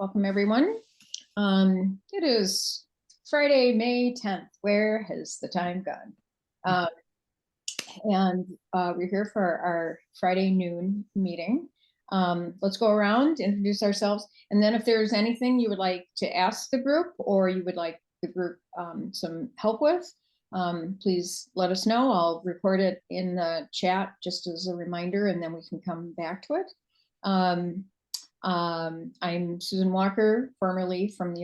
Welcome, everyone. It is Friday, May 10th. Where has the time gone? We're here for our Friday noon meeting. Let's go around, introduce ourselves, and then if there's anything you would like to ask the group or you would like the group some help with, please let us know. I'll record it in the chat just as a reminder, and then we can come back to it. I'm Susan Walker, formerly from the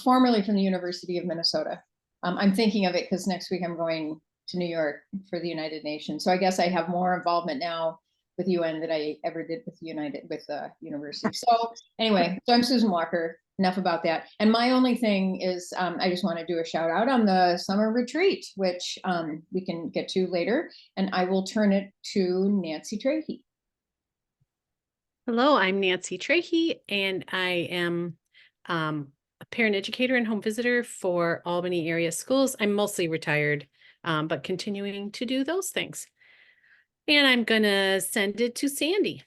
formerly from the University of Minnesota. I'm thinking of it because next week I'm going to New York for the United Nations. So I guess I have more involvement now with UN than I ever did with the university. So anyway, so I'm Susan Walker. Enough about that. And my only thing is I just want to do a shout out on the summer retreat, which we can get to later. And I will turn it to Nancy Trahey. Hello, I'm Nancy Trahey, and I am a parent educator and home visitor for Albany area schools. I'm mostly retired, but continuing to do those things. And I'm going to send it to Sandy.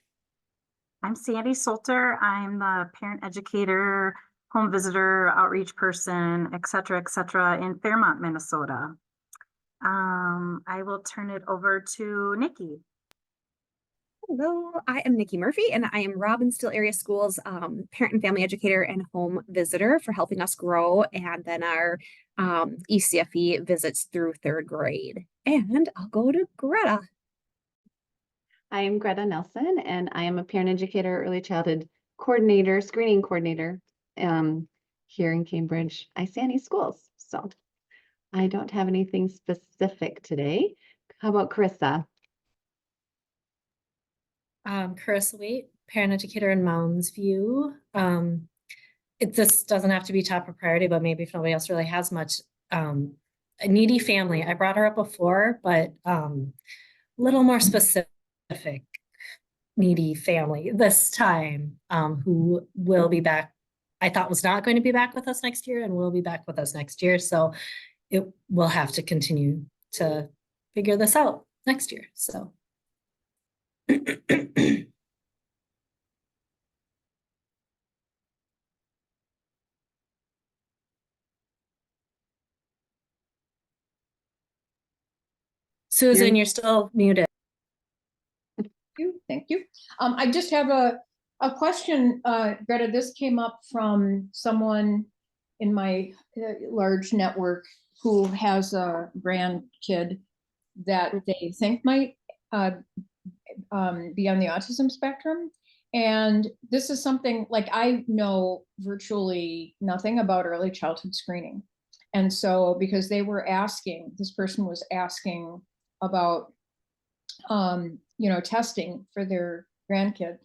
I'm Sandy Salter. I'm the parent educator, home visitor, outreach person, et cetera, in Fairmont, Minnesota. I will turn it over to Nikki. Hello, I am Nikki Murphy, and I am Robbinsdale Area Schools parent and family educator and home visitor for helping us grow, and then our ECFE visits through third grade. And I'll go to Greta. I am Greta Nelson, and I am a parent educator, early childhood coordinator, screening coordinator here in Cambridge, ISANI schools. So I don't have anything specific today. How about Carissa? Carissa Waite, parent educator in Mounds View. This doesn't have to be top of priority, but maybe if nobody else really has much, a needy family. I brought her up before, but a little more specific, needy family this time, who will be back. I thought was not going to be back with us next year and will be back with us next year. So it will have to continue to figure this out next year. So. Susan, you're still muted. Thank you. I just have a question, Greta. This came up from someone in my large network who has a grandkid that they think might be on the autism spectrum. And this is something like I know virtually nothing about early childhood screening. And so because they were asking, this person was asking about testing for their grandkid.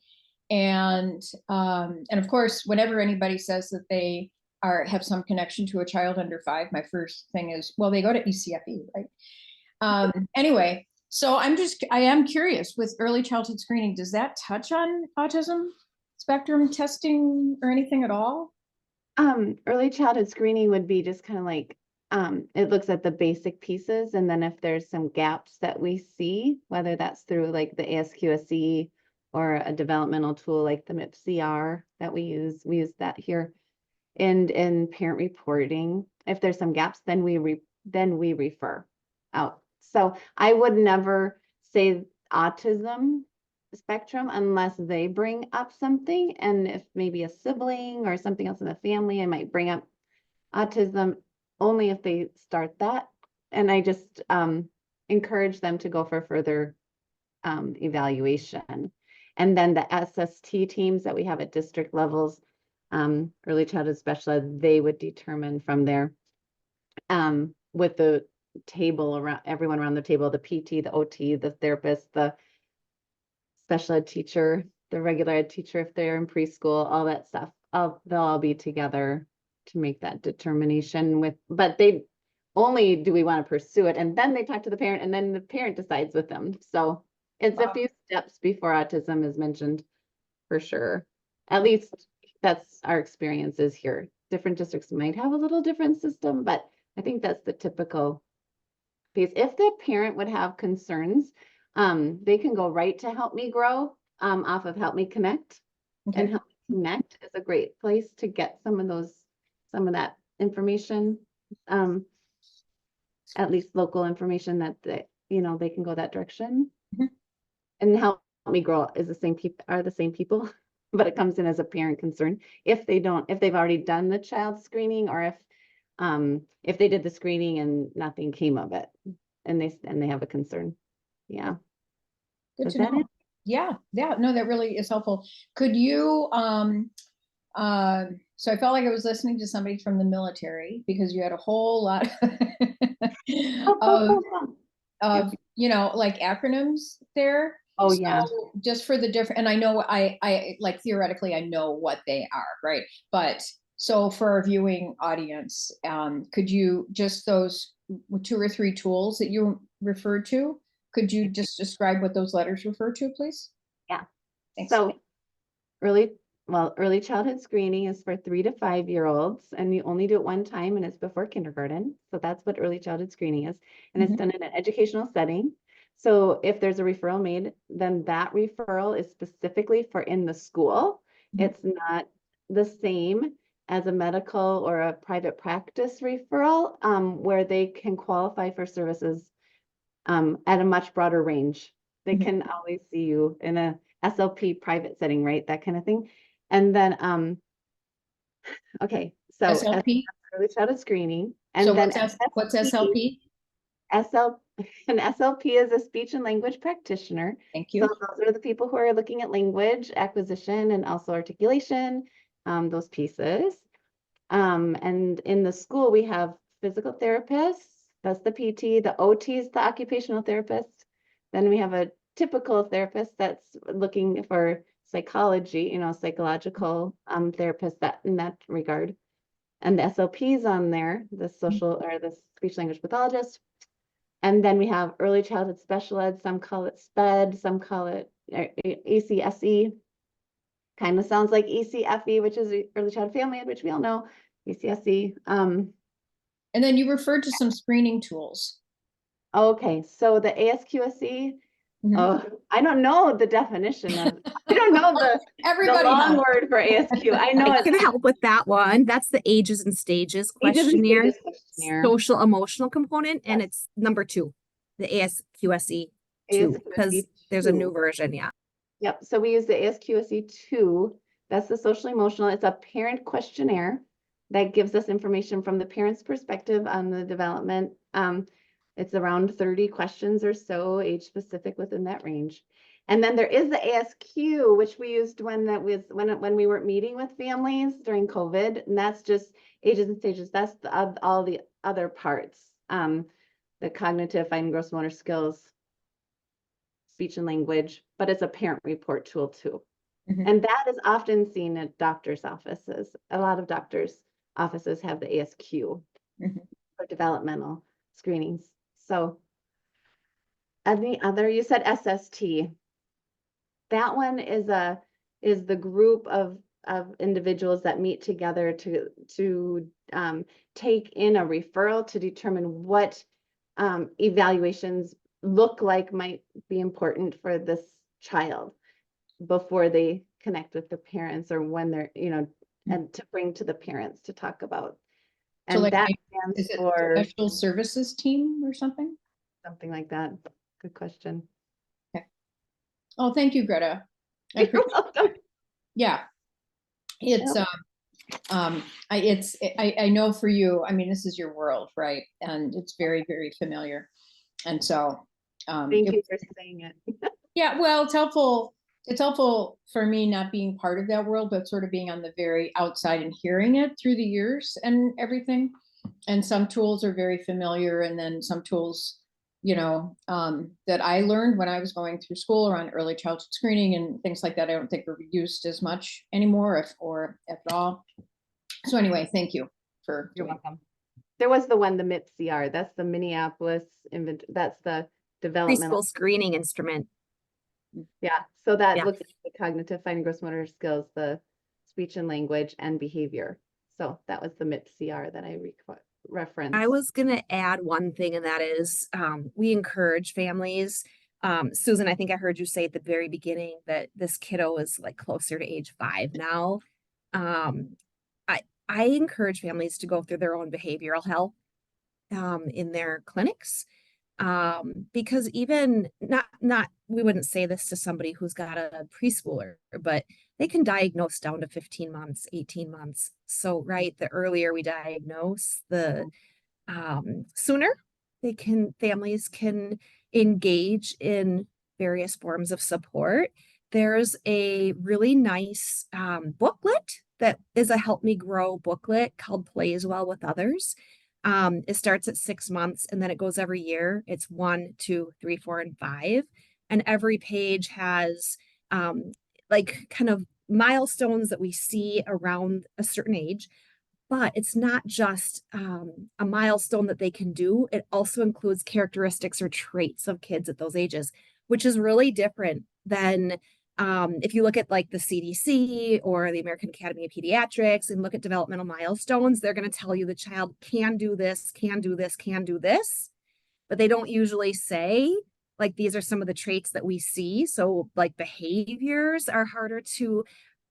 And of course, whenever anybody says that they have some connection to a child under 5, my first thing is, well, they go to ECFE, right? Anyway, so I am curious with early childhood screening, does that touch on autism spectrum testing or anything at all? Early childhood screening would be just kind of like, it looks at the basic pieces, and then if there's some gaps that we see, whether that's through like the ASQSE or a developmental tool like the MIPCR that we use that here. And in parent reporting, if there's some gaps, then we refer out. So I would never say autism spectrum unless they bring up something, and if maybe a sibling or something else in the family, I might bring up autism only if they start that. And I just encourage them to go for further evaluation. And then the SST teams that we have at district levels, early childhood special ed, they would determine from there with the table around, everyone around the table, the PT, the OT, the therapist, the special ed teacher, the regular ed teacher, if they're in preschool, all that stuff, they'll all be together to make that determination but they only do we want to pursue it, and then they talk to the parent, and then the parent decides with them. So it's a few steps before autism is mentioned, for sure. At least that's our experiences here. Different districts might have a little different system, but I think that's the typical piece. If the parent would have concerns, they can go right to Help Me Grow, off of Help Me Connect. And Okay, Help Me Connect is a great place to get some of that information. At least local information that they can go that direction. Mhm. And Help Me Grow is the same people, but it comes in as a parent concern if they've already done the child screening, or if they did the screening and nothing came of it, and they have a concern. Yeah. good Does to that know. Yeah, no, that really is helpful. Could you, so I felt like I was listening to somebody from the military because you had a whole lot of, like acronyms there. Oh, yeah. So just for the different, and I know I like theoretically I know what they are, right? But so for our viewing audience, could you just those 2 or 3 tools that you referred to, could you just describe what those letters refer to, please? Yeah. Thanks. So early childhood screening is for 3 to 5-year-olds, and you only do it one time, and it's before kindergarten. So that's what early childhood screening is. And it's done in an educational setting. So if there's a referral made, then that referral is specifically for in the school. It's not the same as a medical or a private practice referral, where they can qualify for services at a much broader range. They can always see you in a SLP private setting, right? That kind of thing. And then, okay, so SLP. early childhood screening, and So then what's SLP? An SLP is a speech and language practitioner. Thank So you. those are the people who are looking at language acquisition and also articulation, those pieces. And in the school, we have physical therapists, that's the PT, the OTs, the occupational therapist. Then we have a typical therapist that's looking for psychology, psychological therapist that in that regard. And the SLPs on there, the social or the speech language pathologist. And then we have early childhood special ed, some call it SPED, some call it ECSE. Kind of sounds like ECFE, which is early childhood family ed, which we all know, ECSE. And then you referred to some screening tools. Okay, so the ASQSE, Mhm. oh, I don't know the definition of, I don't know the Everybody long knows. word for ASQ. I know I it's can help with that one. That's the ages and stages ages and questionnaire, stages questionnaire. social emotional component, and it's number 2, the ASQSE 2, because ASQSE there's a 2. new version. Yeah. Yep, so we use the ASQSE 2. That's the social emotional. It's a parent questionnaire that gives us information from the parent's perspective on the development. It's around 30 questions or so, age specific within that range. And then there is the ASQ, which we used when we weren't meeting with families during COVID, and that's just ages and stages. That's all the other parts, the cognitive, fine and gross motor skills, speech and language, but it's a parent report tool too. And that is often seen at doctors' offices. A lot of doctors' offices have the ASQ for developmental screenings. So any other, you said SST. That one is the group of individuals that meet together to take in a referral to determine what evaluations look like might be important for this child before they connect with the parents, or when they're, and to bring to the parents to talk about. So And like, that is stands it for special services team or something? something like that. Good question. Oh, thank you, Greta. I You're appreciate welcome. Yeah. It's, I know for you, I mean, this is your world, right? And it's very, very familiar. And so, Thank you for saying it. yeah, well, it's helpful for me not being part of that world, but sort of being on the very outside and hearing it through the years and everything. And some tools are very familiar, and then some tools, that I learned when I was going through school around early childhood screening and things like that, I don't think are used as much anymore, or at all. So anyway, thank you for You're doing. welcome. There was the MIPCR. That's the Minneapolis that's the developmental Preschool screening instrument. Yeah, so that Yeah. looks at the cognitive, fine and gross motor skills, the speech and language, and behavior. So that was the MIPCR that I referenced. I was going to add one thing, and that is we encourage families Susan, I think I heard you say at the very beginning that this kiddo is like closer to age 5 now. Um, I encourage families to go through their own behavioral health in their clinics. Because even not we wouldn't say this to somebody who's got a preschooler, but they can diagnose down to 15 months, 18 months. So, right, the earlier we diagnose, the sooner families can engage in various forms of support. There's a really nice booklet that is a Help Me Grow booklet called Play as Well with Others. It starts at 6 months and then it goes every year. It's 1, 2, 3, 4, and 5. And every page has like kind of milestones that we see around a certain age. But it's not just a milestone that they can do. It also includes characteristics or traits of kids at those ages, which is really different than if you look at like the CDC or the American Academy of Pediatrics and look at developmental milestones, they're going to tell you the child can do this, can do this, can do this, but they don't usually say like these are some of the traits that we see. So like behaviors are harder to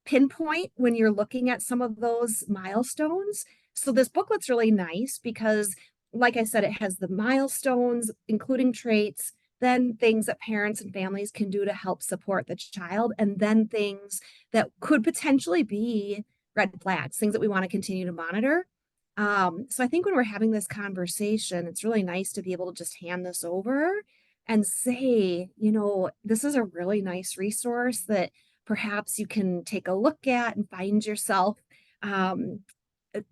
pinpoint when you're looking at some of those milestones. So this booklet's really nice because, like I said, it has the milestones, including traits, then things that parents and families can do to help support the child, and then things that could potentially be red flags, things that we want to continue to monitor. So I think when we're having this conversation, it's really nice to be able to just hand this over and say, you know, this is a really nice resource that perhaps you can take a look at and find yourself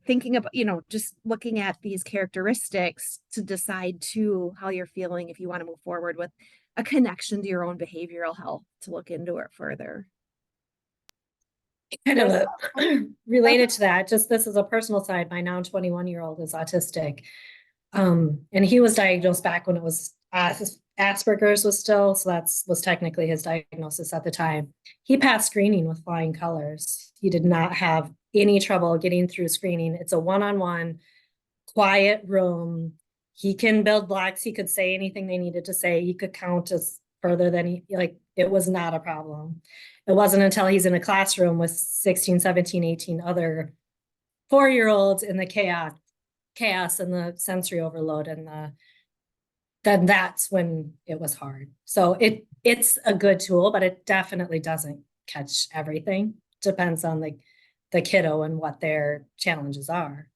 thinking about, you know, just looking at these characteristics to decide too how you're feeling if you want to move forward with a connection to your own behavioral health to look into it further. Kind of related to that, just this is a personal side. My now 21-year-old is autistic. And he was diagnosed back when it was Asperger's was still, so was technically his diagnosis at the time. He passed screening with flying colors. He did not have any trouble getting through screening. It's a one-on-one quiet room. He can build blocks. He could say anything they needed to say. He could count as further than it was not a problem. It wasn't until he's in a classroom with 16, 17, 18 other 4-year-olds in the chaos and the sensory overload and then that's when it was hard. So it's a good tool, but it definitely doesn't catch everything. Depends on the kiddo and what their challenges are.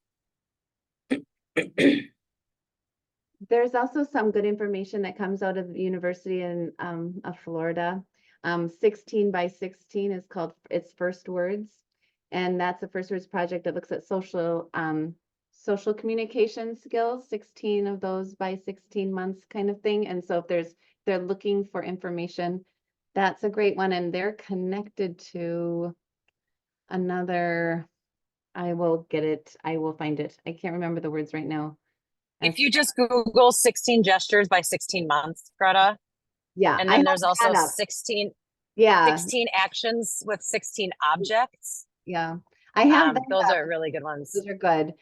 There's also some good information that comes out of the University of Florida. 16 by 16 is called It's First Words. And that's a First Words project that looks at social communication skills, 16 of those by 16 months kind of thing. And so if they're looking for information, that's a great one. And they're connected to another, I will get it. I will find it. I can't remember the words right now. If you just Google 16 gestures by 16 months, Greta. Yeah. And then there's also 16 actions with 16 objects. Yeah. I have those are really good ones. Those are good.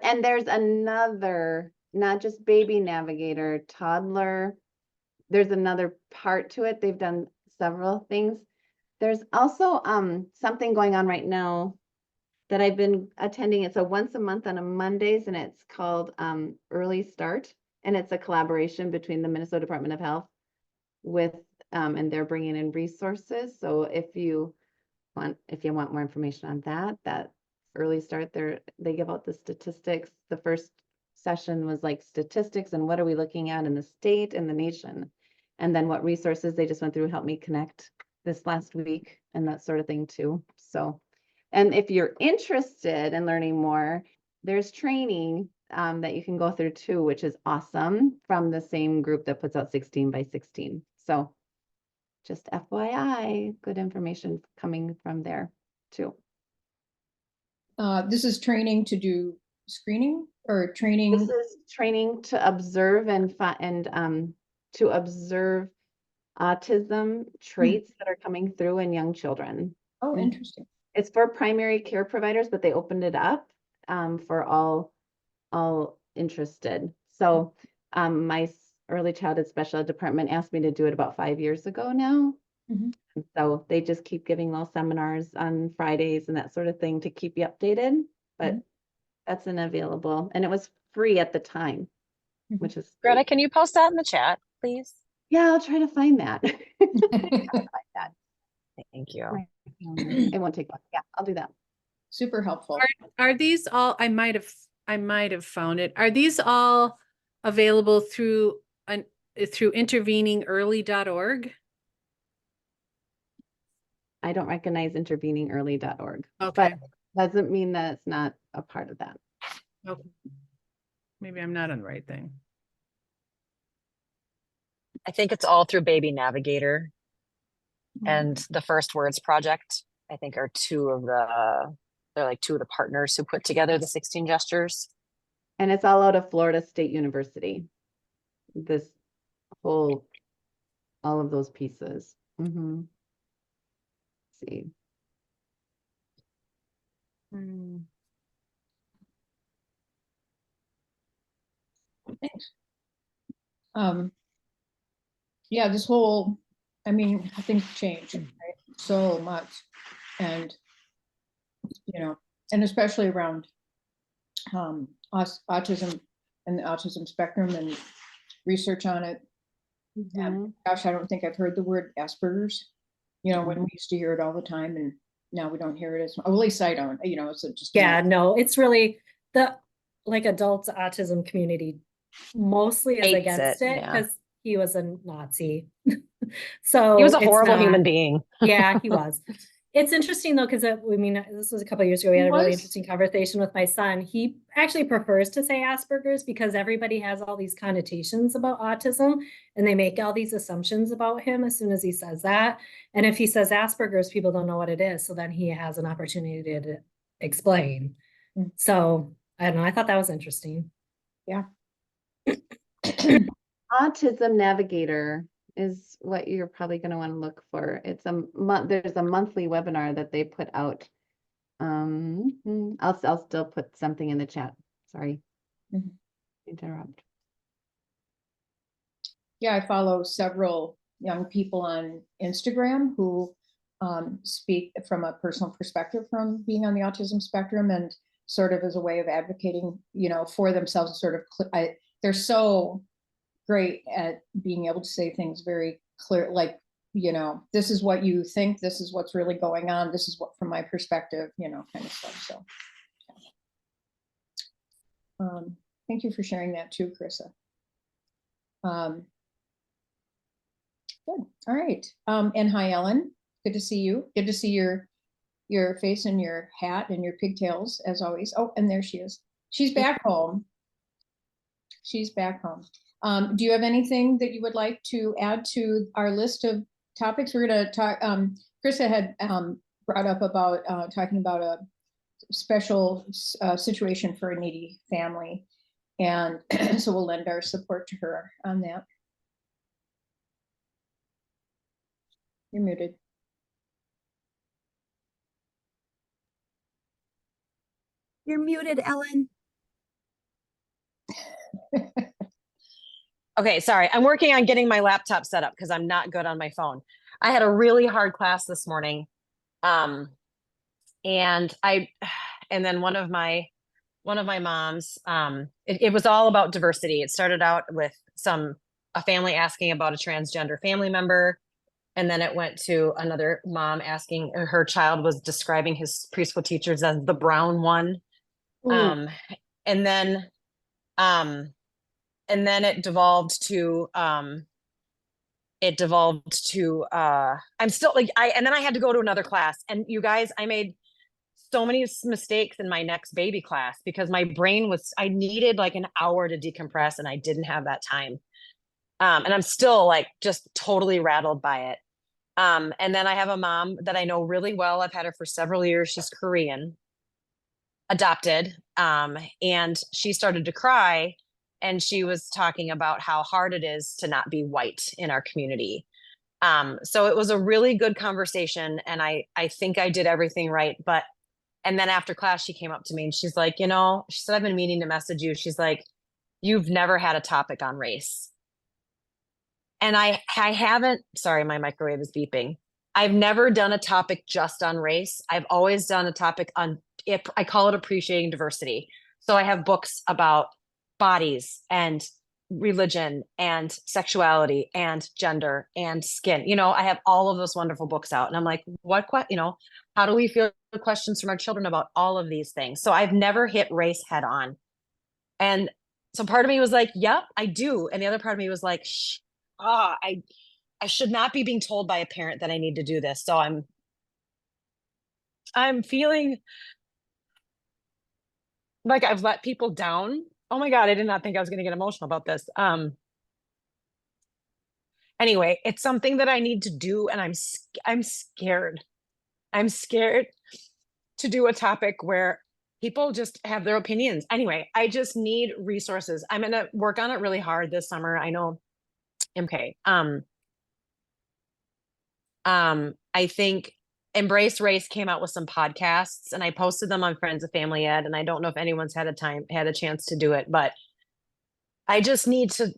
And there's another, not just baby navigator, toddler. There's another part to it. They've done several things. There's also something going on right now that I've been attending. It's a once a month on Mondays, and it's called Early Start. And it's a collaboration between the Minnesota Department of Health with, and they're bringing in resources. So if you want more information on that Early Start, they give out the statistics. The first session was like statistics and what are we looking at in the state and the nation, and then what resources they just went through Help Me Connect this last week and that sort of thing too. So, and if you're interested in learning more, there's training that you can go through too, which is awesome, from the same group that puts out 16 by 16. So just FYI, good information coming from there too. This is training to do screening or training? This is training to observe and to observe autism traits that are coming through in young children. Oh, interesting. It's for primary care providers, but they opened it up for all interested. So my early childhood special ed department asked me to do it about 5 years ago now. Mhm. And so they just keep giving little seminars on Fridays and that sort of thing to keep you updated, but Mhm. that's unavailable. And it was free at the time, Mhm. which is Greta, great. can you post that in the chat, please? Yeah, I'll try to find that. Thank you. It won't take long. Yeah, I'll do that. Super helpful. Are these all, I might have found it. Are these all available through interveningearly.org? I don't recognize interveningearly.org, Okay. but doesn't mean that it's not a part of that. Okay. Maybe I'm not on the right thing. I think it's all through Baby Navigator and Mm-hmm. the First Words Project. I think are they're like two of the partners who put together the 16 gestures. And it's all out of Florida State University. This whole, all of those pieces. Let's see. Thanks. Yeah, this whole, I mean, things change, right? So much. And, you know, and especially around autism and the autism spectrum and research on it. And gosh, I don't think I've heard the word Asperger's, you know, when we used to hear it all the time, and now we don't hear it as much. At least I don't, you know, it's just. Yeah, no, it's really the like adult autism community mostly is Hates against it, it yeah. because he was a Nazi. So He was a it's horrible not- human being. Yeah, he was. It's interesting though, because I mean, this was a couple of years ago. We He had a really was? interesting conversation with my son. He actually prefers to say Asperger's because everybody has all these connotations about autism and they make all these assumptions about him as soon as he says that. And if he says Asperger's, people don't know what it is. So then he has an opportunity to explain. Mm. So I don't know. I thought that was interesting. Yeah. Autism Navigator is what you're probably going to want to look for. It's there's a monthly webinar that they put out. I'll still put something in the chat. Sorry. Mhm. Interrupt. Yeah, I follow several young people on Instagram who speak from a personal perspective from being on the autism spectrum, and sort of as a way of advocating, you know, for themselves. Sort of, they're so great at being able to say things very clear, like, you know, this is what you think, this is what's really going on, this is what from my perspective, you know, kind of stuff. So thank you for sharing that too, Carissa. Good. All right. And hi, Ellen. Good to see you. Good to see your face and your hat and your pigtails as always. Oh, and there she is. She's back home. She's back home. Do you have anything that you would like to add to our list of topics? We're going to talk. Krista had brought up about talking about a special situation for a needy family, and so we'll lend our support to her on that. You're muted. You're muted, Ellen. Okay, sorry. I'm working on getting my laptop set up because I'm not good on my phone. I had a really hard class this morning. And then one of my moms, it was all about diversity. It started out with a family asking about a transgender family member. And then it went to another mom asking, her child was describing his preschool teachers as the brown one. Ooh. And then it devolved to I'm still like and then I had to go to another class, and you guys, I made so many mistakes in my next baby class because my brain I needed like an hour to decompress and I didn't have that time. And I'm still like just totally rattled by it. And then I have a mom that I know really well. I've had her for several years. She's Korean, adopted. And she started to cry, and she was talking about how hard it is to not be white in our community. So it was a really good conversation, and I think I did everything right. And then after class, she came up to me and she's like, you know, she said, I've been meaning to message you. She's like, you've never had a topic on race. And I haven't, sorry, my microwave is beeping. I've never done a topic just on race. I've always done a topic on, if I call it appreciating diversity. So I have books about bodies and religion and sexuality and gender and skin. You know, I have all of those wonderful books out. And I'm like, how do we feel questions from our children about all of these things? So I've never hit race head on. And so part of me was like, yep, I do. And the other part of me was like, I should not be being told by a parent that I need to do this. So I'm feeling like I've let people down. Oh my God, I did not think I was going to get emotional about this. Anyway, it's something that I need to do, and I'm scared. I'm scared to do a topic where people just have their opinions. Anyway, I just need resources. I'm going to work on it really hard this summer. I know. Okay. I think Embrace Race came out with some podcasts, and I posted them on Friends of Family Ed, and I don't know if anyone's had a chance to do it, but I just need to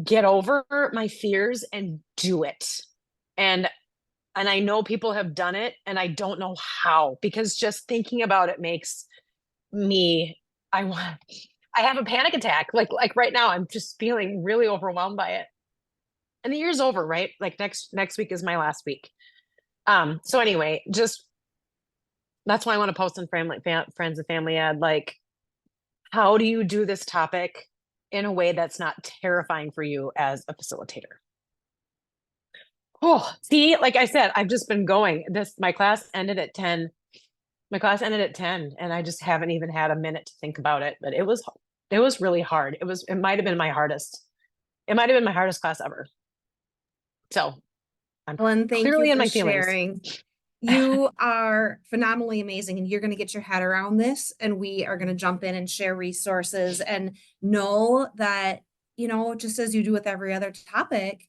get over my fears and do it. And I know people have done it, and I don't know how, because just thinking about it makes me, I have a panic attack. Like right now, I'm just feeling really overwhelmed by it. And the year's over, right? Like next week is my last week. So anyway, just that's why I want to post on Friends and Family Ed. Like, how do you do this topic in a way that's not terrifying for you as a facilitator? Oh, see, like I said, I've just been going. My class ended at 10. My class ended at 10, and I just haven't even had a minute to think about it. But it was really hard. It might have been my hardest. It might have been my hardest class ever. So I'm Ellen, thank clearly you in for my feelings. sharing. You are phenomenally amazing, and you're going to get your head around this, and we are going to jump in and share resources, and know that, just as you do with every other topic,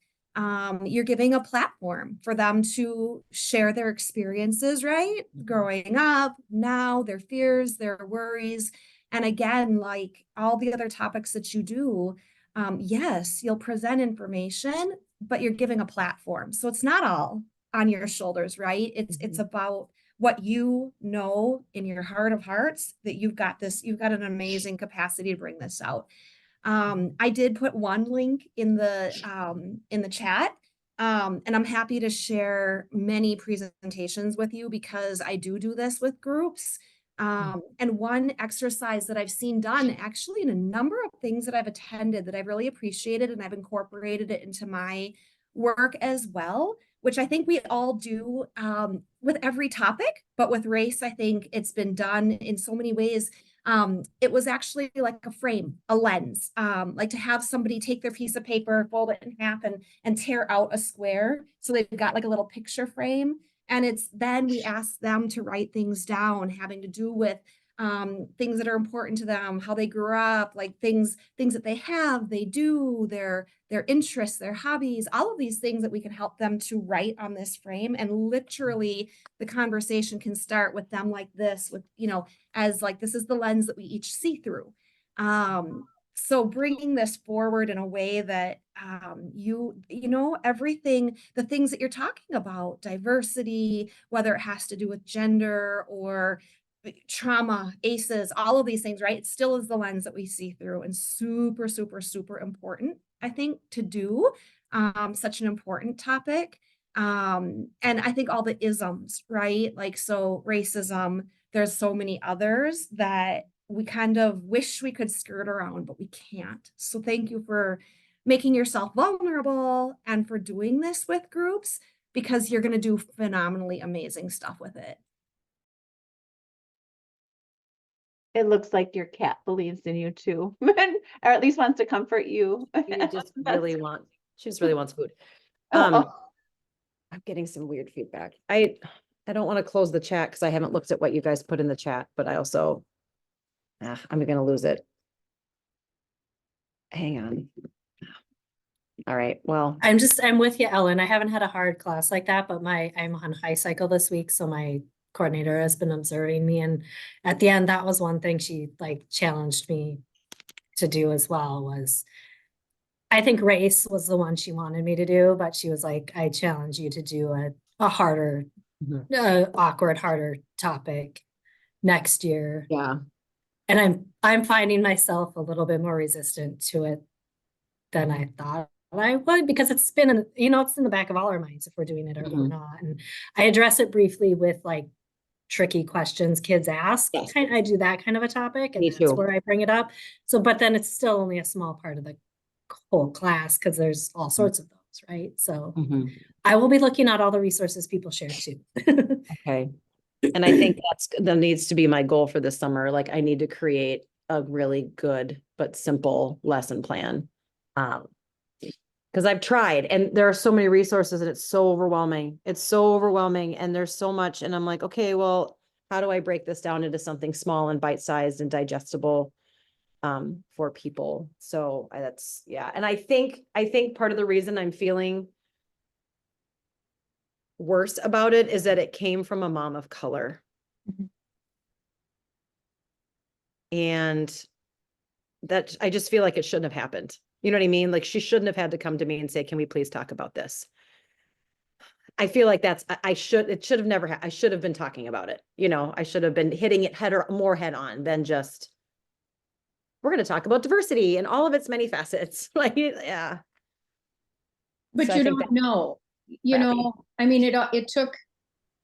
you're giving a platform for them to share their experiences, right? Growing up, now, their fears, their worries. And again, like all the other topics that you do, yes, you'll present information, but you're giving a platform. So it's not all on your shoulders, right? It's about what you know in your heart of hearts, that you've got an amazing capacity to bring this out. I did put one link in the chat. And I'm happy to share many presentations with you, because I do this with groups. And one exercise that I've seen done actually in a number of things that I've attended that I've really appreciated, and I've incorporated it into my work as well, which I think we all do with every topic, but with race, I think it's been done in so many ways. It was actually like a frame, a lens, like to have somebody take their piece of paper, fold it in half, and tear out a square. So they've got like a little picture frame. And then we ask them to write things down having to do with things that are important to them, how they grew up, like things that they do, their interests, their hobbies, all of these things that we can help them to write on this frame. And literally the conversation can start with them like this, with, as like, this is the lens that we each see through. So bringing this forward in a way that everything, the things that you're talking about, diversity, whether it has to do with gender or trauma, ACEs, all of these things, right? It still is the lens that we see through, and super, super, super important, I think, to do such an important topic. And I think all the isms, right? Like, so racism, there's so many others that we kind of wish we could skirt around, but we can't. So thank you for making yourself vulnerable and for doing this with groups, because you're going to do phenomenally amazing stuff with it. It looks like your cat believes in you too, or at least wants to comfort you. She just really wants food. Oh. I'm getting some weird feedback. I don't want to close the chat because I haven't looked at what you guys put in the chat, but I also, I'm going to lose it. Hang on. All right. Well, I'm with you, Ellen. I haven't had a hard class like that, but I'm on high cycle this week. So my coordinator has been observing me. And at the end, that was one thing she like challenged me to do as well, was I think race was the one she wanted me to do, but she was like, I challenge you to do a harder, awkward, harder topic next year. Yeah. And I'm finding myself a little bit more resistant to it than I thought I would, because it's been, it's in the back of all our minds if we're doing it or if we're Mhm. not. And I address it briefly with like tricky questions kids ask. Yes. I do that kind of a topic, and Me that's too. where I bring it up. So, but then it's still only a small part of the whole class because there's all sorts of those, right? So Mhm. I will be looking at all the resources people share too. Okay. And I think that needs to be my goal for this summer. Like I need to create a really good but simple lesson plan. Because I've tried and there are so many resources and it's so overwhelming. It's so overwhelming and there's so much. And I'm like, okay, well, how do I break this down into something small and bite-sized and digestible for people? So that's, yeah. And I think part of the reason I'm feeling worse about it is that it came from a mom of color. Mhm. And that I just feel like it shouldn't have happened. You know what I mean? Like she shouldn't have had to come to me and say, can we please talk about this? I feel like it should have never, I should have been talking about it. I should have been hitting it more head on than just, we're going to talk about diversity and all of its many facets. Like, yeah. But So I you think don't know, crappy. I mean, it took,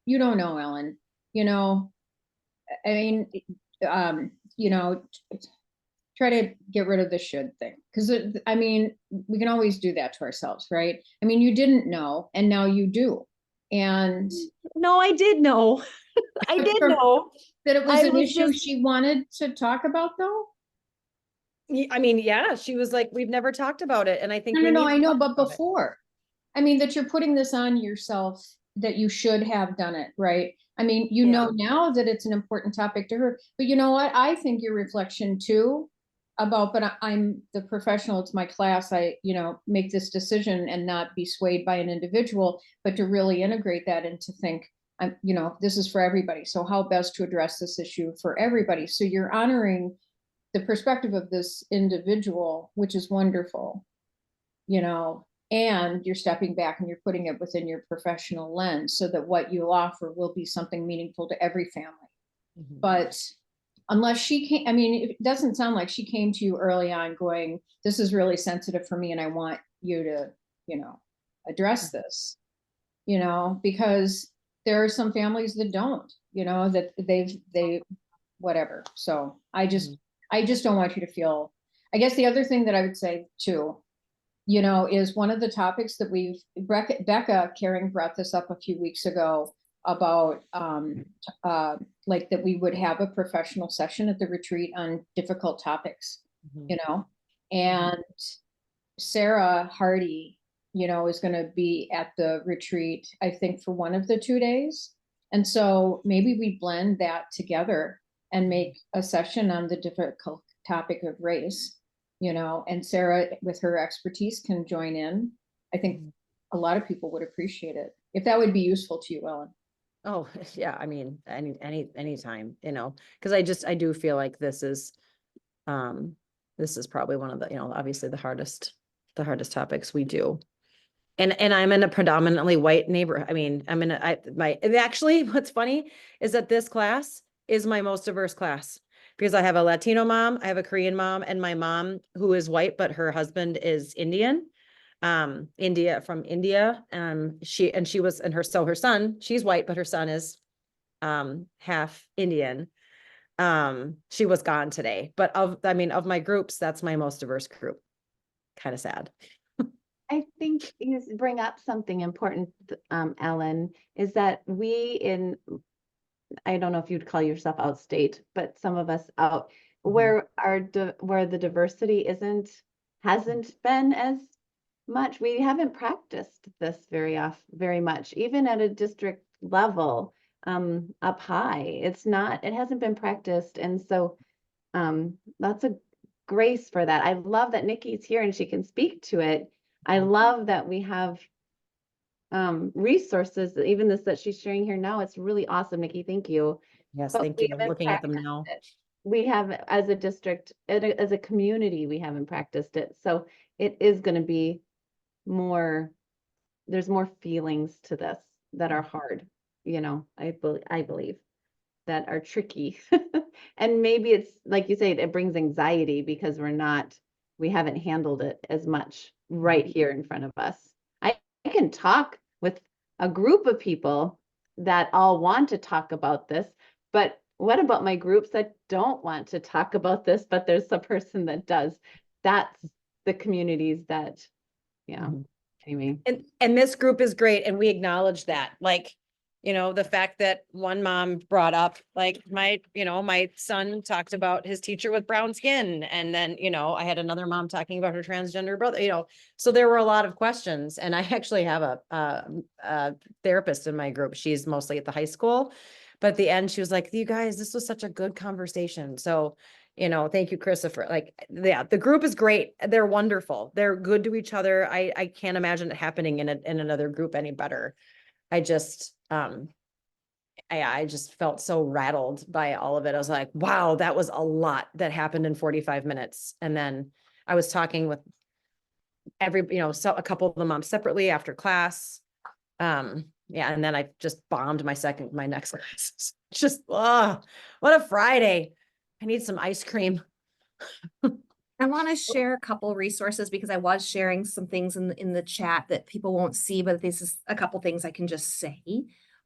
you don't know, Ellen, I mean, um, you know, try to get rid of the should thing. Because, I mean, we can always do that to ourselves, right? I mean, you didn't know, and now you do. And No, I did know. I did know. that it was I an was issue just- she wanted to talk about, though? I mean, yeah, she was like, we've never talked about it. And I think No, we no, need to I know, talk but about it. before. I mean, that you're putting this on yourself, that you should have done it, right? I mean, you know now that it's an important topic to her, but you know what? I think your reflection too but I'm the professional, it's my class, I, make this decision and not be swayed by an individual, but to really integrate that and to think, this is for everybody. So how best to address this issue for everybody? So you're honoring the perspective of this individual, which is wonderful, and you're stepping back and you're putting it within your professional lens so that what you offer will be something meaningful to every family. Mhm. But unless she came, I mean, it doesn't sound like she came to you early on going, this is really sensitive for me and I want you to, address this, because there are some families that don't, that they whatever. So I just don't want you to feel, I guess the other thing that I would say too, is one of the topics that Becca Caring brought this up a few weeks ago about like that we would have a professional session at the retreat on difficult topics, Mhm. and Sarah Hardy, is going to be at the retreat, I think, for one of the 2 days. And so maybe we blend that together and make a session on the difficult topic of race, and Sarah, with her expertise, can join in. I think a lot of people would appreciate it. If that would be useful to you, Ellen. Oh, yeah. I mean, anytime, because I do feel like this is probably one of the, obviously the hardest topics we do. And I'm in a predominantly white neighborhood. I mean, actually, what's funny is that this class is my most diverse class because I have a Latino mom, I have a Korean mom, and my mom who is white, but her husband is Indian, from India. Her son, she's white, but her son is, half Indian. She was gone today, but of my groups, that's my most diverse group. Kind of sad. I think you bring up something important, Ellen, is that I don't know if you'd call yourself outstate, but some of us out where the diversity hasn't been as much. We haven't practiced this very much, even at a district level, up high. It hasn't been practiced. And so, that's a grace for that. I love that Nikki's here and she can speak to it. I love that we have resources, even this that she's sharing here now. It's really awesome, Nikki. Thank you. Yes, But thank we you. I'm haven't looking at them now. practiced we have, as a district, as a community, we haven't practiced it. So it is going to be more, there's more feelings to this that are hard, you know, I believe that are tricky. And maybe it's like you say, it brings anxiety because we haven't handled it as much right here in front of us. I can talk with a group of people that all want to talk about this, but what about my groups that don't want to talk about this, but there's a person that does? That's the communities that, yeah, anyway. And this group is great, and we acknowledge that, like, you know, the fact that one mom brought up, like, my son talked about his teacher with brown skin. And then, you know, I had another mom talking about her transgender brother, you know, so there were a lot of questions. And I actually have a therapist in my group. She's mostly at the high school, but at the end she was like, you guys, this was such a good conversation. So, you know, thank you, Christopher. Like, yeah, the group is great. They're wonderful. They're good to each other. I can't imagine it happening in another group any better. I just felt so rattled by all of it. I was like, wow, that was a lot that happened in 45 minutes. And then I was talking with so a couple of the moms separately after class. Yeah. And then I just bombed my next class. Just, what a Friday. I need some ice cream. I want to share a couple resources because I was sharing some things in the chat that people won't see, but this is a couple things I can just say.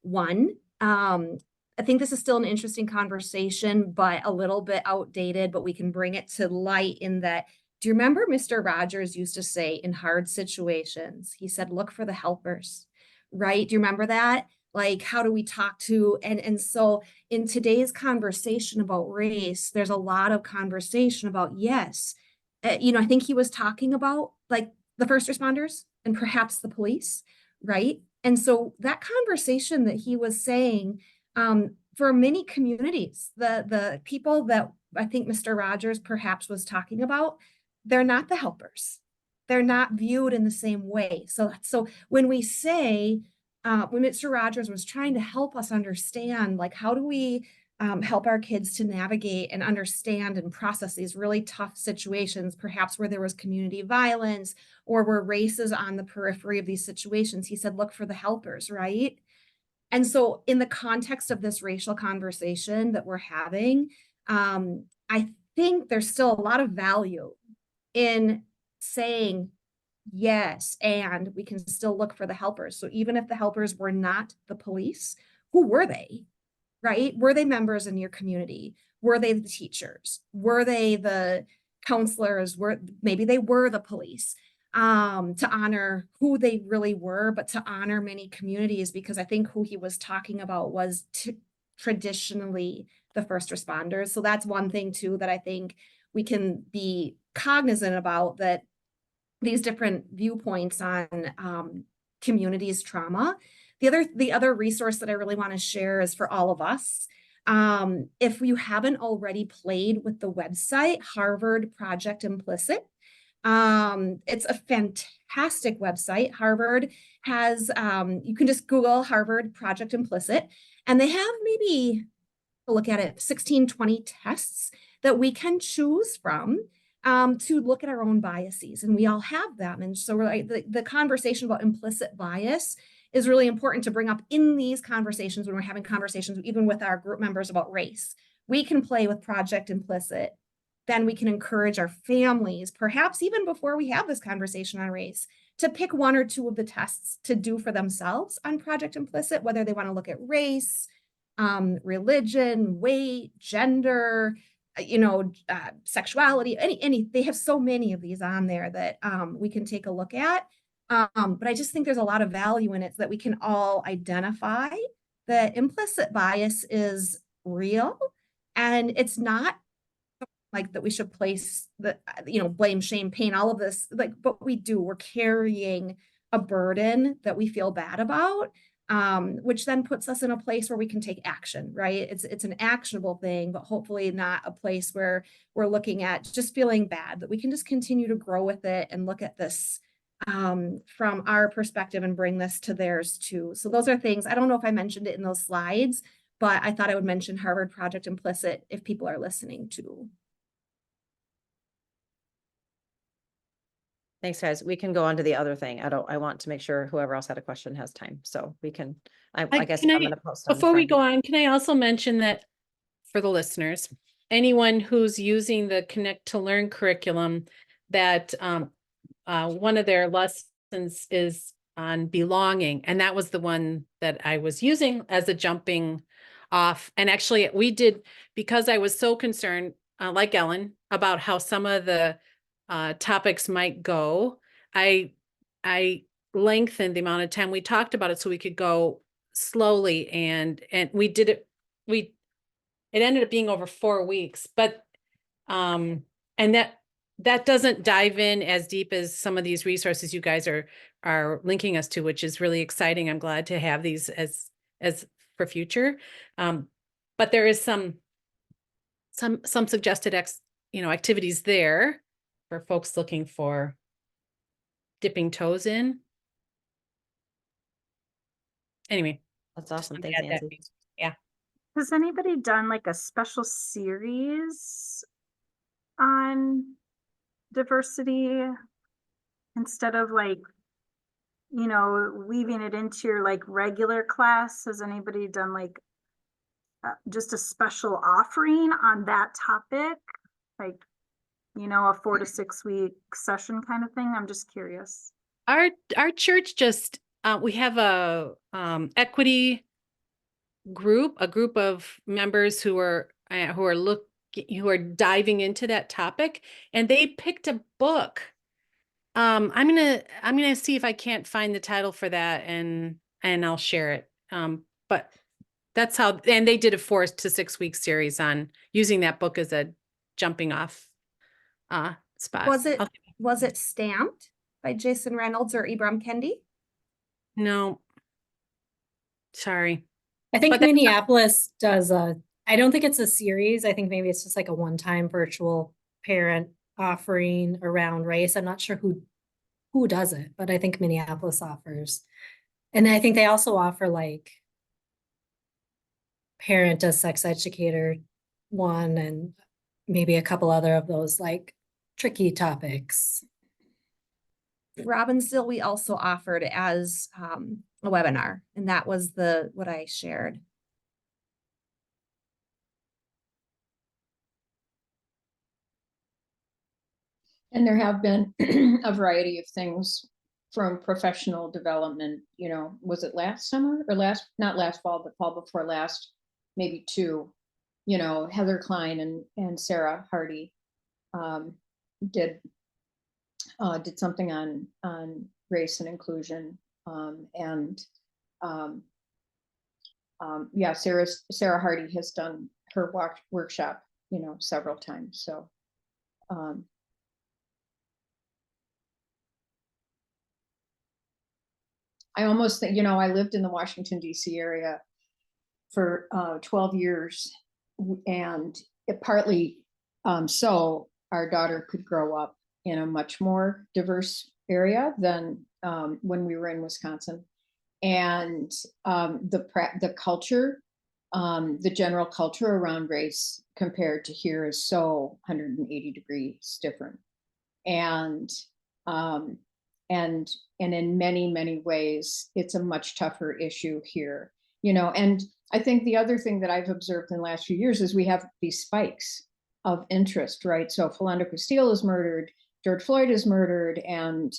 One, I think this is still an interesting conversation, but a little bit outdated, but we can bring it to light in that. Do you remember Mr. Rogers used to say in hard situations, he said, look for the helpers, right? Do you remember that? Like, how do we talk to, and so in today's conversation about race, there's a lot of conversation about, yes, I think he was talking about like the first responders and perhaps the police, right? And so that conversation that he was saying, for many communities, the people that I think Mr. Rogers perhaps was talking about, they're not the helpers. They're not viewed in the same way. So when we say, when Mr. Rogers was trying to help us understand, like, how do we help our kids to navigate and understand and process these really tough situations, perhaps where there was community violence or where race is on the periphery of these situations. He said, look for the helpers, right? And so in the context of this racial conversation that we're having, I think there's still a lot of value in saying, yes, and we can still look for the helpers. So even if the helpers were not the police, who were they, right? Were they members in your community? Were they the teachers? Were they the counselors? Maybe they were the police, to honor who they really were, but to honor many communities, because I think who he was talking about was traditionally the first responders. So that's one thing too that I think we can be cognizant about, that these different viewpoints on communities trauma. The other resource that I really want to share is for all of us. If you haven't already played with the website, Harvard Project Implicit, it's a fantastic website. Harvard has, you can just Google Harvard Project Implicit, and they have maybe, look at it, 16, 20 tests that we can choose from to look at our own biases, and we all have them. And so the conversation about implicit bias is really important to bring up in these conversations when we're having conversations, even with our group members about race. We can play with Project Implicit. Then we can encourage our families, perhaps even before we have this conversation on race, to pick one or two of the tests to do for themselves on Project Implicit, whether they want to look at race, religion, weight, gender, sexuality, they have so many of these on there that we can take a look at. But I just think there's a lot of value in it so that we can all identify that implicit bias is real, and it's not like that we should place the, blame, shame, pain, all of this, like, but we're carrying a burden that we feel bad about, which then puts us in a place where we can take action, right? It's an actionable thing, but hopefully not a place where we're looking at just feeling bad, that we can just continue to grow with it and look at this from our perspective and bring this to theirs too. So those are things, I don't know if I mentioned it in those slides, but I thought I would mention Harvard Project Implicit if people are listening too. Thanks, guys. We can go on to the other thing. I want to make sure whoever else had a question has time, so we can, I guess can I'm gonna post. on the Before we front go end. on, can I also mention that for the listeners, anyone who's using the Connect to Learn curriculum, that one of their lessons is on belonging. And that was the one that I was using as a jumping off. And actually we did, because I was so concerned, like Ellen, about how some of the topics might go, I lengthened the amount of time we talked about it so we could go slowly, and we did it, it ended up being over 4 weeks, but and that doesn't dive in as deep as some of these resources you guys are linking us to, which is really exciting. I'm glad to have these as for future. But there is some suggested activities there for folks looking for dipping toes in. Anyway, That's awesome. just Thanks, add that Nancy. piece. Yeah. Has anybody done like a special series on diversity instead of like, weaving it into your like regular class? Has anybody done like just a special offering on that topic? Like, a 4 to 6 week session kind of thing? I'm just curious. Our church just we have a equity group, a group of members who are diving into that topic, and they picked a book. I'm gonna see if I can't find the title for that, and I'll share it. But that's how, and they did a 4 to 6 week series on using that book as a jumping off spot. Was it Stamped by Jason Reynolds or Ibram Kendi? No, sorry. I think But that's- Minneapolis does I don't think it's a series. I think maybe it's just like a one-time virtual parent offering around race. I'm not sure who does it, but I think Minneapolis offers. And I think they also offer like parent as sex educator one, and maybe a couple other of those like tricky topics. Robbinsdale, we also offered as a webinar, and that was what I shared. And there have been a variety of things from professional development, was it last summer or not last fall, but fall before last, maybe 2, Heather Klein and Sarah Hardy did something on race and inclusion. Yeah, Sarah Hardy has done her workshop, several times. So I almost think, I lived in the Washington, D.C. area for 12 years, and it partly so our daughter could grow up in a much more diverse area than when we were in Wisconsin. And the culture, the general culture around race compared to here is so 180 degrees different. And in many, many ways, it's a much tougher issue here, and I think the other thing that I've observed in the last few years is we have these spikes of interest, right? So Philando Castile is murdered, George Floyd is murdered, and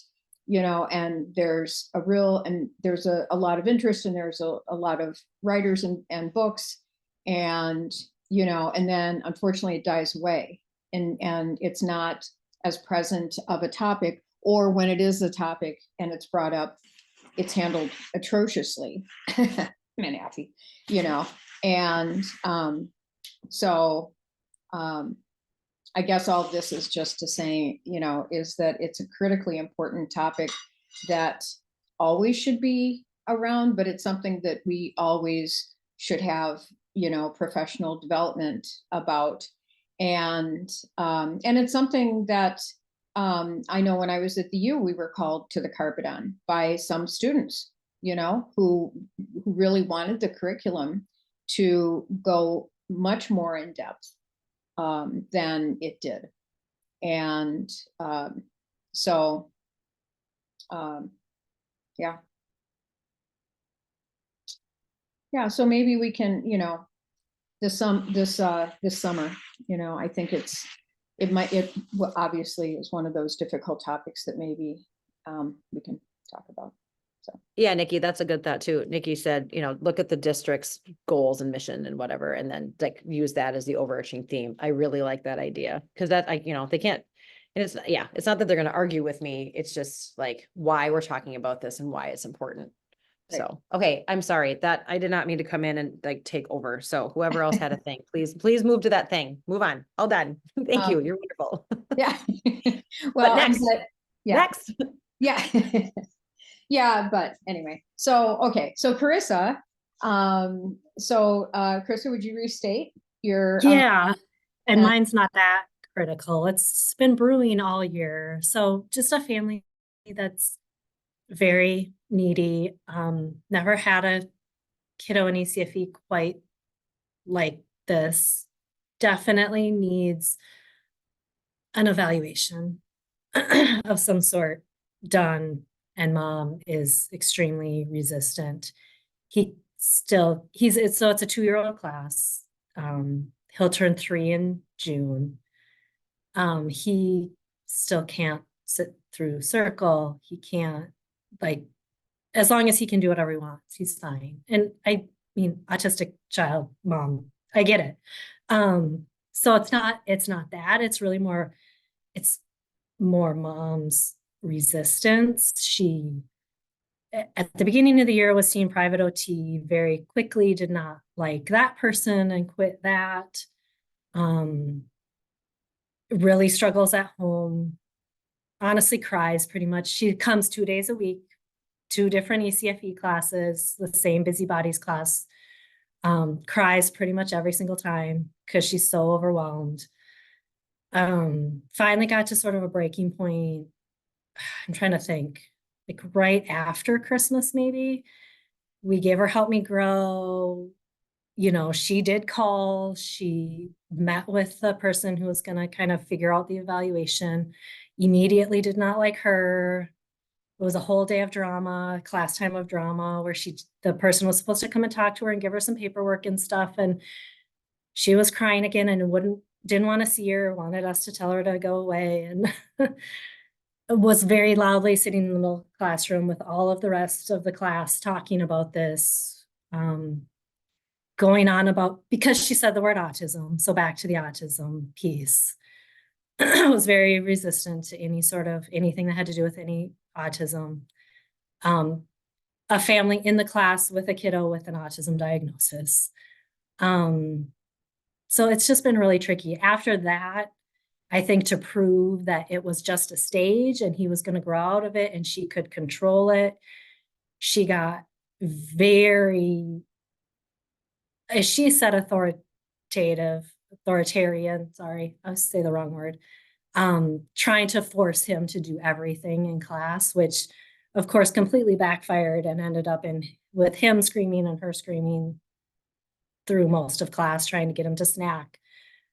there's a lot of interest, and there's a lot of writers and books, and then unfortunately it dies away, and it's not as present of a topic, or when it is a topic and it's brought up, it's handled atrociously. Manatee, and so I guess all of this is just to say, is that it's a critically important topic that always should be around, but it's something that we always should have, professional development about. And it's something that I know when I was at the U, we were called to the carpet on by some students, who really wanted the curriculum to go much more in depth than it did. And so, yeah. Yeah, so maybe we can, you know, this summer, you know, I think well, obviously is one of those difficult topics that maybe we can talk about. So, Yeah, Nikki, that's a good thought too. Nikki said, you know, look at the district's goals and mission and whatever, and then like use that as the overarching theme. I really like that idea because you know, they can't, and it's, yeah, it's not that they're going to argue with me. It's just like why we're talking about this and why it's important. Right. So, okay, I'm sorry that I did not mean to come in and like take over. So whoever else had a thing, please move to that thing. Move on. All done. Thank you. You're wonderful. yeah. Well, next, yeah. next. Yeah. Yeah, but anyway, so, okay, so Carissa, Carissa, would you restate your? Yeah, and uh, mine's not that critical. It's been brewing all year. So just a family that's very needy, never had a kiddo in ECFE quite like this, definitely needs an evaluation of some sort done, and mom is extremely resistant. So it's a 2-year-old class. He'll turn 3 in June. He still can't sit through circle. He can't, like, as long as he can do whatever he wants, he's fine. And I mean, autistic child mom, I get it. So it's not that, it's really more, it's more mom's resistance. She, at the beginning of the year, was seeing private OT, very quickly did not like that person and quit that. Really struggles at home, honestly cries pretty much. She comes 2 days a week, 2 different ECFE classes, the same busy bodies class, cries pretty much every single time because she's so overwhelmed. Finally got to sort of a breaking point. I'm trying to think, like right after Christmas, maybe. We gave her Help Me Grow. You know, she did call, she met with the person who was going to kind of figure out the evaluation, immediately did not like her. It was a whole day of drama, class time of drama, where the person was supposed to come and talk to her and give her some paperwork and stuff. And she was crying again and didn't want to see her, wanted us to tell her to go away. And was very loudly sitting in the middle of the classroom with all of the rest of the class talking about this, going on about, because she said the word autism. So back to the autism piece. Was very resistant to any sort of anything that had to do with any autism. A family in the class with a kiddo with an autism diagnosis. So it's just been really tricky. After that, I think to prove that it was just a stage and he was going to grow out of it and she could control it, she got very, as she said, authoritarian, sorry, I say the wrong word, trying to force him to do everything in class, which of course completely backfired and ended up with him screaming and her screaming through most of class, trying to get him to snack,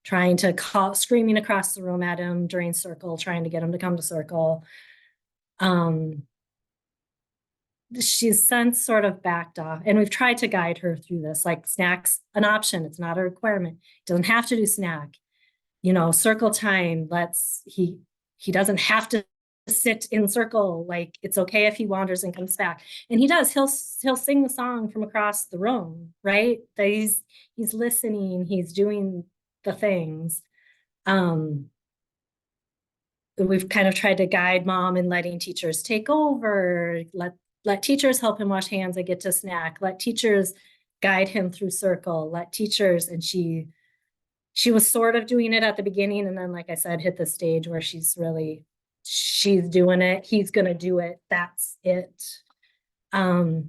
trying to screaming across the room at him during circle, trying to get him to come to circle. She's since sort of backed off, and we've tried to guide her through this, like snacks, an option. It's not a requirement. Doesn't have to do snack, you know, circle time. He doesn't have to sit in circle. Like, it's okay if he wanders and comes back, and he does. He'll sing the song from across the room, right? He's listening. He's doing the things. We've kind of tried to guide mom in letting teachers take over, let teachers help him wash hands and get to snack, let teachers guide him through circle, let teachers, and she was sort of doing it at the beginning. And then, like I said, hit the stage where she's doing it. He's going to do it. That's it. The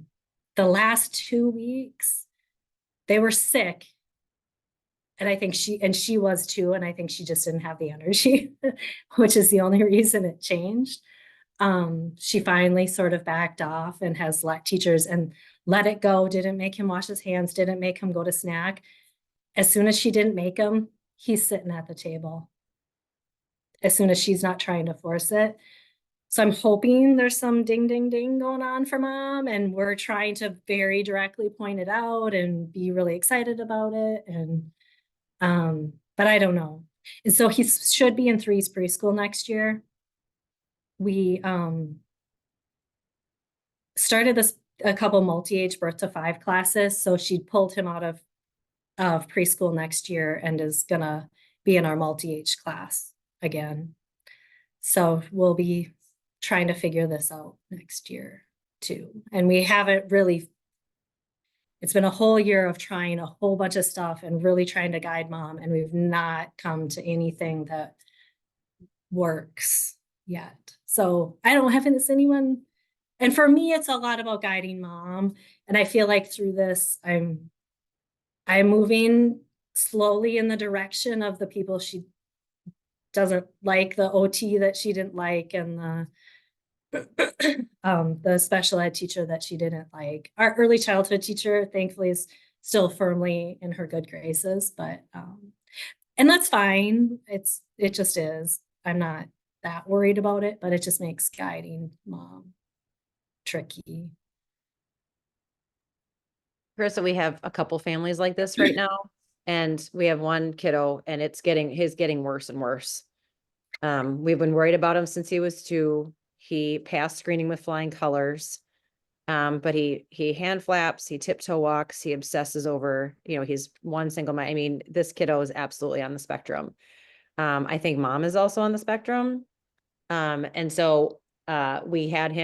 last 2 weeks, they were sick. And I think she was too. And I think she just didn't have the energy, which is the only reason it changed. She finally sort of backed off and has let teachers, and let it go, didn't make him wash his hands, didn't make him go to snack. As soon as she didn't make him, he's sitting at the table. As soon as she's not trying to force it. So I'm hoping there's some ding, ding, ding going on for mom, and we're trying to very directly point it out and be really excited about it. And, but I don't know. And so he should be in threes preschool next year. We, started a couple multi-age birth to 5 classes. So she pulled him out of preschool next year and is gonna be in our multi-age class again. So we'll be trying to figure this out next year too. And we haven't really, it's been a whole year of trying a whole bunch of stuff and really trying to guide mom, and we've not come to anything that works yet. So I don't have anyone, and for me, it's a lot about guiding mom. And I feel like through this, I'm moving slowly in the direction of the people she doesn't like, the OT that she didn't like, and the special ed teacher that she didn't like. Our early childhood teacher, thankfully, is still firmly in her good graces, but and that's fine. It just is. I'm not that worried about it, but it just makes guiding mom tricky. Carissa, we have a couple families like this right now, and we have one kiddo, and he's getting worse and worse. We've been worried about him since he was 2. He passed screening with flying colors. But he hand flaps, he tiptoe walks, he obsesses over, he's one single mind. I mean, this kiddo is absolutely on the spectrum. I think mom is also on the spectrum. And so we had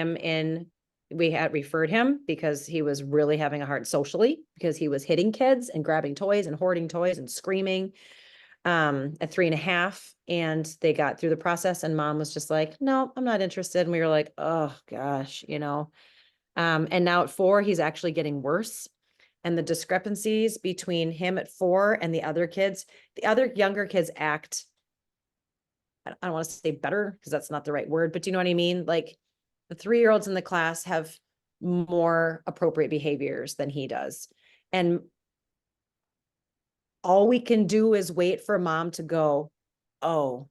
referred him because he was really having a hard socially, because he was hitting kids and grabbing toys and hoarding toys and screaming at 3.5. And they got through the process, and mom was just like, no, I'm not interested. And we were like, oh gosh, and now at 4, he's actually getting worse. And the discrepancies between him at 4 and the other younger kids act, I don't want to say better because that's not the right word, but do you know what I mean? Like the 3-year-olds in the class have more appropriate behaviors than he does. And all we can do is wait for mom to go, oh,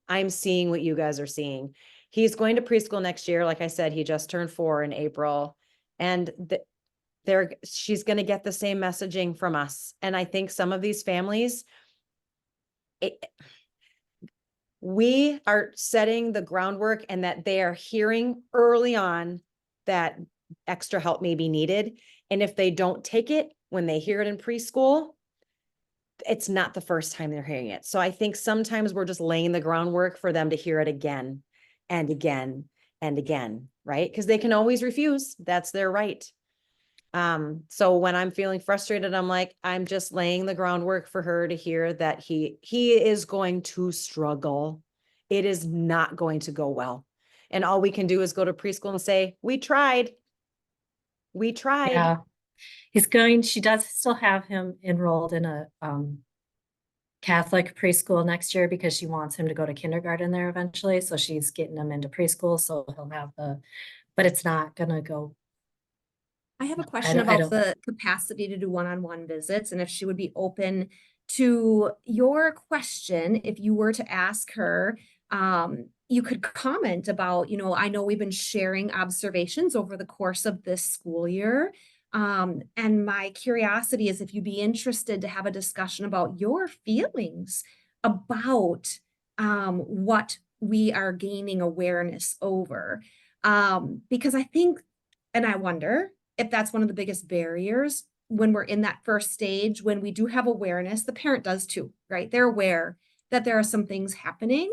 I'm seeing what you guys are seeing. He's going to preschool next year. Like I said, he just turned 4 in April, and she's going to get the same messaging from us. And I think some of these families, we are setting the groundwork, and that they are hearing early on that extra help may be needed. And if they don't take it when they hear it in preschool, it's not the first time they're hearing it. So I think sometimes we're just laying the groundwork for them to hear it again and again and again, right? Because they can always refuse. That's their right. So when I'm feeling frustrated, I'm like, I'm just laying the groundwork for her to hear that he is going to struggle. It is not going to go well. And all we can do is go to preschool and say, we tried. Yeah. She does still have him enrolled in a Catholic preschool next year because she wants him to go to kindergarten there eventually. So she's getting him into preschool. So he'll have but it's not gonna go. I have a question about the capacity to do one-on-one visits, and if she would be open to your question. If you were to ask her, you could comment about, I know we've been sharing observations over the course of this school year. And my curiosity is if you'd be interested to have a discussion about your feelings about what we are gaining awareness over. Because I think, and I wonder if that's one of the biggest barriers when we're in that first stage, when we do have awareness, the parent does too, right? They're aware that there are some things happening.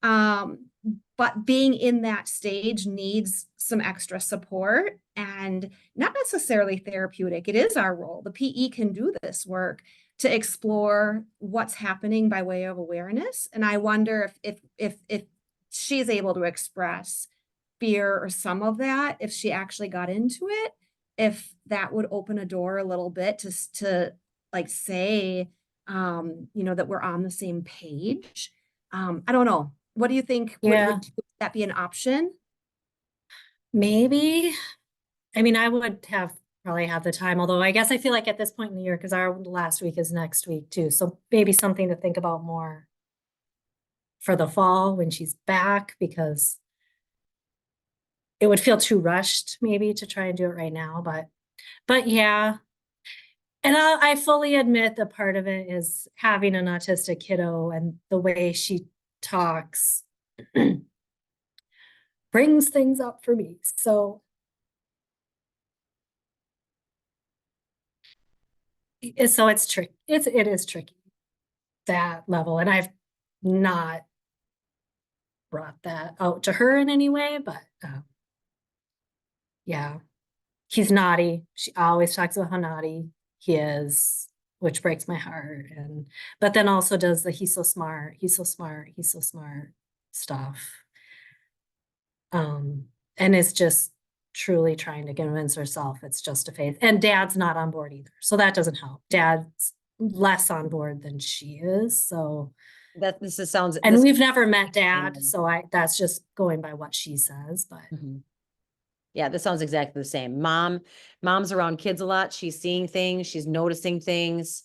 But being in that stage needs some extra support and not necessarily therapeutic. It is our role. The PE can do this work to explore what's happening by way of awareness. And I wonder if she's able to express fear or some of that, if she actually got into it, if that would open a door a little bit to like say, that we're on the same page. I don't know. What do you think? Yeah. Would that be an option? Maybe. I mean, I would probably have the time, although I guess I feel like at this point in the year, because our last week is next week too. So maybe something to think about more for the fall when she's back, because it would feel too rushed maybe to try and do it right now, but yeah. And I fully admit that part of it is having an autistic kiddo, and the way she talks brings things up for me. So it's tricky. It is tricky, that level. And I've not brought that out to her in any way, but yeah, he's naughty. She always talks about how naughty he is, which breaks my heart. But then also does the he's so smart, he's so smart, he's so smart stuff. And it's just truly trying to convince herself it's just a phase. And dad's not on board either. So that doesn't help. Dad's less on board than she is. So That sounds. and this- we've never met dad, so that's just going by what she says, but Mhm. Yeah, this sounds exactly the same. Mom's around kids a lot. She's seeing things, she's noticing things,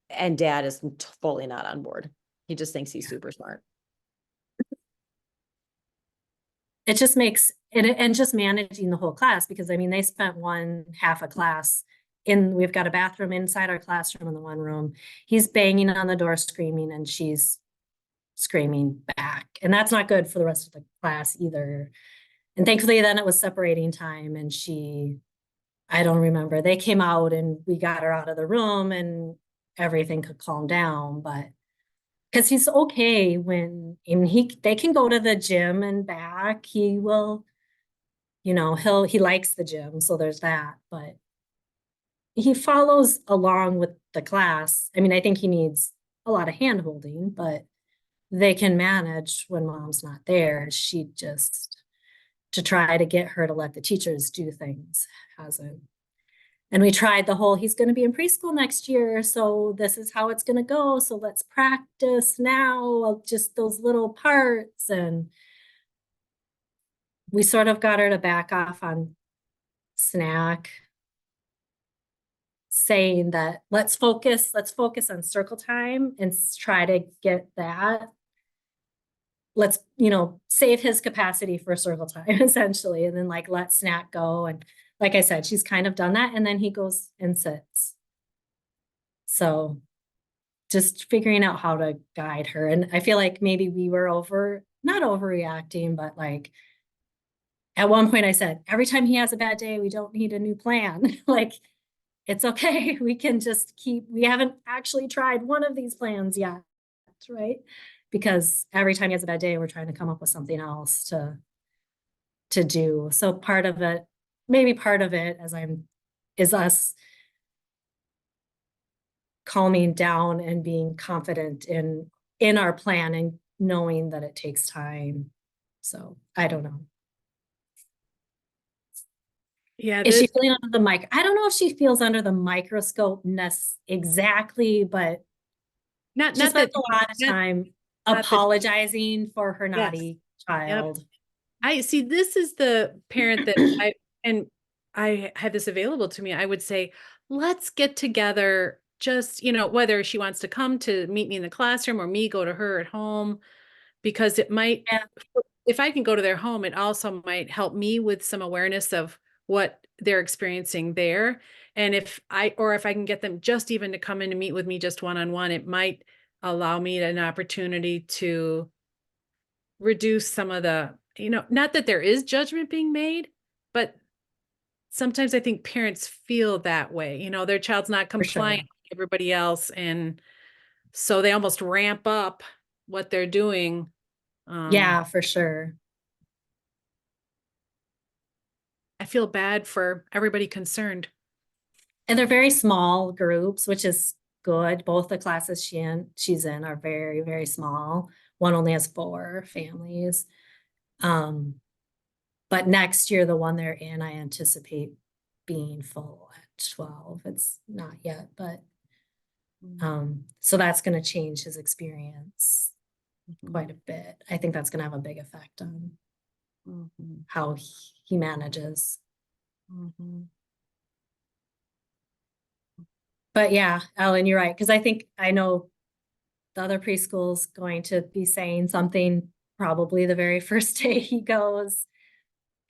and dad is fully not on board. He just thinks he's super smart. it just makes it, and just managing the whole class, because I mean, they spent one half a class we've got a bathroom inside our classroom in the one room. He's banging on the door, screaming, and she's screaming back. And that's not good for the rest of the class either. And thankfully then it was separating time, and I don't remember, they came out and we got her out of the room and everything could calm down. But because he's okay they can go to the gym and back. He will, he likes the gym, so there's that. But he follows along with the class. I mean, I think he needs a lot of hand holding, but they can manage when mom's not there. She just, to try to get her to let the teachers do things, hasn't. And we tried the whole, he's going to be in preschool next year, so this is how it's going to go. So let's practice now, just those little parts. And we sort of got her to back off on snack, saying that let's focus on circle time and try to get that. Let's, save his capacity for circle time essentially. And then let snack go. And like I said, she's kind of done that. And then he goes and sits. So just figuring out how to guide her. And I feel like maybe we were not overreacting, but at one point I said, every time he has a bad day, we don't need a new plan. It's okay. We can just we haven't actually tried one of these plans yet, right? Because every time he has a bad day, we're trying to come up with something else to do. So maybe part of it is us calming down and being confident in our plan and knowing that it takes time. So I don't know. Yeah. Is she feeling under the mic? I don't know if she feels under the microscope exactly, but she spent a lot of time apologizing for her naughty child. Yep. I see, this is the parent that I had this available to me. I would say, let's get together, just, whether she wants to come to meet me in the classroom or me go to her at home, because it might, if I can go to their home, it also might help me with some awareness of what they're experiencing there. And if I can get them just even to come in and meet with me just one-on-one, it might allow me an opportunity to reduce some of the, not that there is judgment being made, but sometimes I think parents feel that way, their child's not compliant with everybody else. And so they almost ramp up what they're doing. Yeah, for sure. I feel bad for everybody concerned. And they're very small groups, which is good. Both the classes she's in are very, very small. One only has 4 families. But next year, the one they're in, I anticipate being full at 12. It's not yet, but so that's going to change his experience quite a bit. I think that's going to have a big effect on how he manages. Mhm. But yeah, Ellen, you're right, because I know the other preschool's going to be saying something probably the very first day he goes.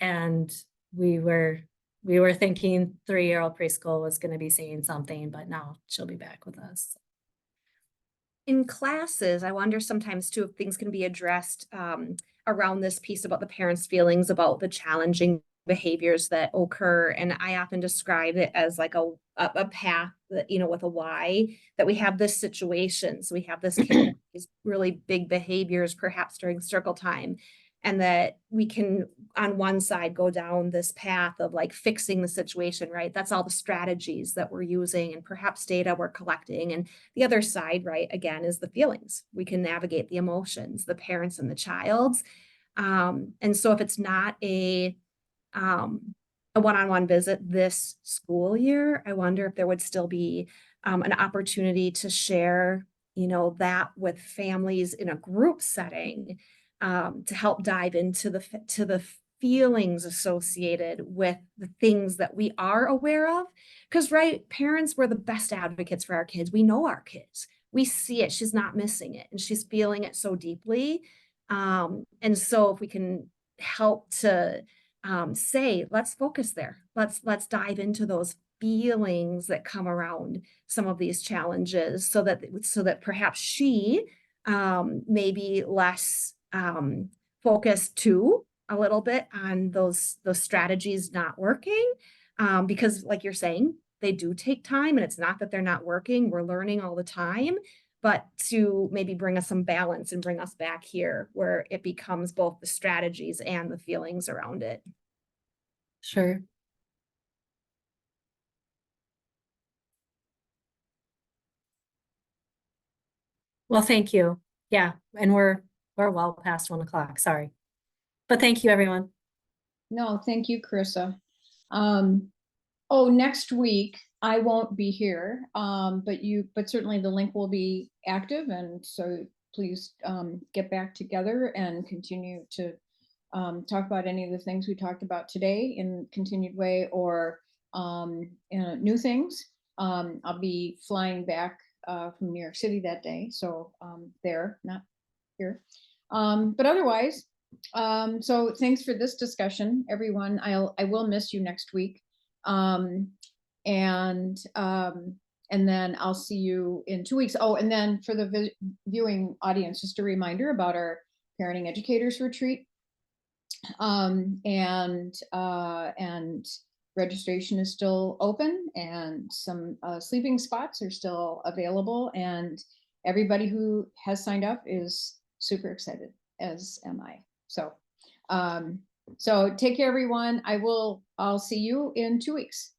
And we were thinking 3-year-old preschool was going to be saying something, but now she'll be back with us. In classes, I wonder sometimes too if things can be addressed around this piece about the parents' feelings about the challenging behaviors that occur. And I often describe it as like a path that, with a Y, that we have this situation. So we have this kid with these really big behaviors, perhaps during circle time, and that we can on one side go down this path of like fixing the situation, right? That's all the strategies that we're using and perhaps data we're collecting. And the other side, right, again, is the feelings. We can navigate the emotions, the parents and the child's. And so if it's not a one-on-one visit this school year, I wonder if there would still be an opportunity to share, that with families in a group setting, to help dive into the feelings associated with the things that we are aware of. Because, right, parents, we're the best advocates for our kids. We know our kids. We see it. She's not missing it, and she's feeling it so deeply. And so if we can help to say, let's focus there. Let's dive into those feelings that come around some of these challenges, so that perhaps she may be less focused too a little bit on those strategies not working, because like you're saying, they do take time, and it's not that they're not working. We're learning all the time, but to maybe bring us some balance and bring us back here where it becomes both the strategies and the feelings around it. Sure. Well, thank you. Yeah, and we're well past 1 o'clock. Sorry. But thank you, everyone. No, thank you, Carissa. Next week I won't be here, but certainly the link will be active, and so please get back together and continue to talk about any of the things we talked about today in continued way, or new things. I'll be flying back from New York City that day, so there, not here. But otherwise, so thanks for this discussion, everyone. I will miss you next week. And then I'll see you in 2 weeks. Oh, and then for the viewing audience, just a reminder about our Parenting Educators Retreat. And registration is still open, and some sleeping spots are still available, and everybody who has signed up is super excited, as am I. So take care, everyone. I'll see you in 2 weeks.